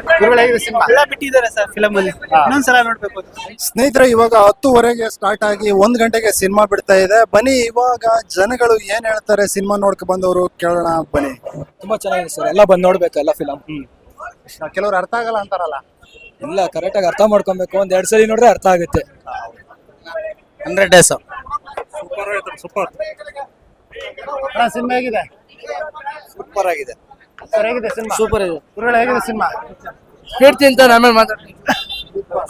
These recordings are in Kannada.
ಗುರುಗಳು ಹೇಗಿದೆ ಸಿನಿಮಾ? ಎಲ್ಲ ಬಿಟ್ಟಿದ್ದಾರೆ ಸರ್ ಫಿಲಮ್ ಅಲ್ಲಿ. ಇನ್ನೊಂದ್ಸಲ ನೋಡ್ಬೇಕು. ಸ್ನೇಹಿತರೆ, ಇವಾಗ 10:30ಗೆ ಸ್ಟಾರ್ಟ್ ಆಗಿ 1 ಗಂಟೆಗೆ ಸಿನಿಮಾ ಬಿಡ್ತಾ ಇದೆ. ಬನ್ನಿ ಇವಾಗ ಜನಗಳು ಏನ್ ಹೇಳ್ತಾರೆ ಸಿನಿಮಾ ನೋಡ್ಕೊ ಬಂದವರು ಕೇಳೋಣ ಬನ್ನಿ. ತುಂಬಾ ಚೆನ್ನಾಗಿದೆ ಸರ್, ಎಲ್ಲ ಬಂದ್ ನೋಡ್ಬೇಕು ಎಲ್ಲ ಫಿಲಮ್. ಕೆಲವ್ರು ಅರ್ಥ ಆಗಲ್ಲ ಅಂತಾರಲ್ಲ, ಇಲ್ಲ ಕರೆಕ್ಟ್ ಆಗಿ ಅರ್ಥ ಮಾಡ್ಕೊಬೇಕು, 2 ಸಲ ನೋಡ್ರೆ ಅರ್ಥ ಆಗುತ್ತೆ. 100 ಡೇಸ್ ಸೂಪರ್. ಸಿನಿಮಾ ಹೇಗಿದೆ? ಸೂಪರ್ ಆಗಿದೆ. ಸರ್ ಹೇಗಿದೆ ಸಿನಿಮಾ? ಸೂಪರ್ ಇದೆ. ಗುರುಗಳು ಹೇಗಿದೆ ಸಿನಿಮಾ? ಹೇಳ್ತೀನಿ ಅಂತ ಆಮೇಲೆ ಮಾತಾಡ್ತೀನಿ.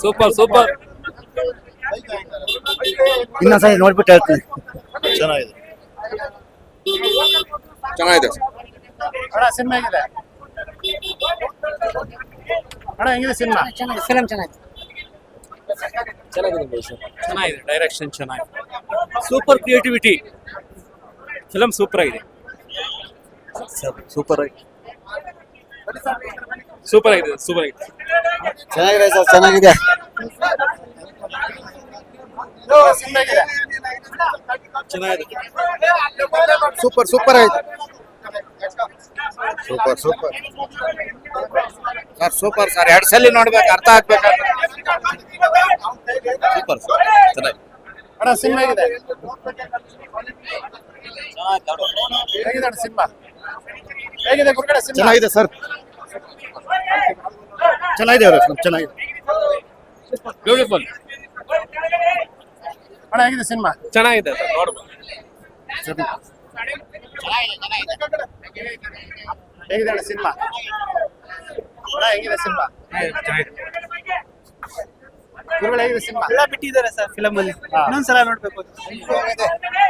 Super super. ಇನ್ನೊಂದ್ಸಲ ನೋಡ್ಬಿಟ್ಟು ಹೇಳ್ತೀನಿ. ಚೆನ್ನಾಗಿದೆ. ಚೆನ್ನಾಗಿದೆ. ಸಿನಿಮಾ ಹೇಗಿದೆ? ಹೆಂಗಿದೆ ಸಿನಿಮಾ? ಫಿಲಮ್ ಚೆನ್ನಾಗಿದೆ. ಚೆನ್ನಾಗಿದೆ, ಡೈರೆಕ್ಷನ್ ಚೆನ್ನಾಗಿದೆ, ಸೂಪರ್ ಕ್ರಿಯೇಟಿವಿಟಿ, ಫಿಲಮ್ ಸೂಪರ್ ಆಗಿದೆ. ಸೂಪರ್ ಆಗಿ ಸೂಪರ್ ಆಗಿದೆ, ಸೂಪರ್ ಆಗಿದೆ. ಚೆನ್ನಾಗಿದೆ ಸರ್, ಚೆನ್ನಾಗಿದೆ. ಸಿನಿಮಾ ಹೇಗಿದೆ? ಚೆನ್ನಾಗಿದೆ. ಸೂಪರ್ ಸೂಪರ್ ಆಯ್ತು. Super super sir, super sir. 2 ಸಲ ನೋಡ್ಬೇಕು, ಅರ್ಥ ಆಗ್ಬೇಕು. ಸೂಪರ್ ಚೆನ್ನಾಗಿ. ಸಿನಿಮಾ ಹೇಗಿದೆ? ಹೇಗಿದೆ ಸಿನಿಮಾ? ಹೇಗಿದೆ ಗುರುಗಳೇ ಸಿನಿಮಾ? ಚೆನ್ನಾಗಿದೆ ಸರ್, ಚೆನ್ನಾಗಿದೆ ಅವ್ರ ಚೆನ್ನಾಗಿದೆ. ಬ್ಯೂಟಿಫುಲ್. ಹೇಗಿದೆ ಸಿನಿಮಾ? ಚೆನ್ನಾಗಿದೆ ಸರ್, ನೋಡ್ಬೋದು. ಹೇಗಿದೆ ಸಿನಿಮಾ? ಹೇಗಿದೆ ಸಿನಿಮಾ? ಗುರುಗಳು ಹೇಗಿದೆ ಸಿನಿಮಾ? ಎಲ್ಲ ಬಿಟ್ಟಿದ್ದಾರೆ ಸರ್ ಫಿಲಮ್ ಅಲ್ಲಿ. ಇನ್ನೊಂದ್ಸಲ ನೋಡ್ಬೇಕು.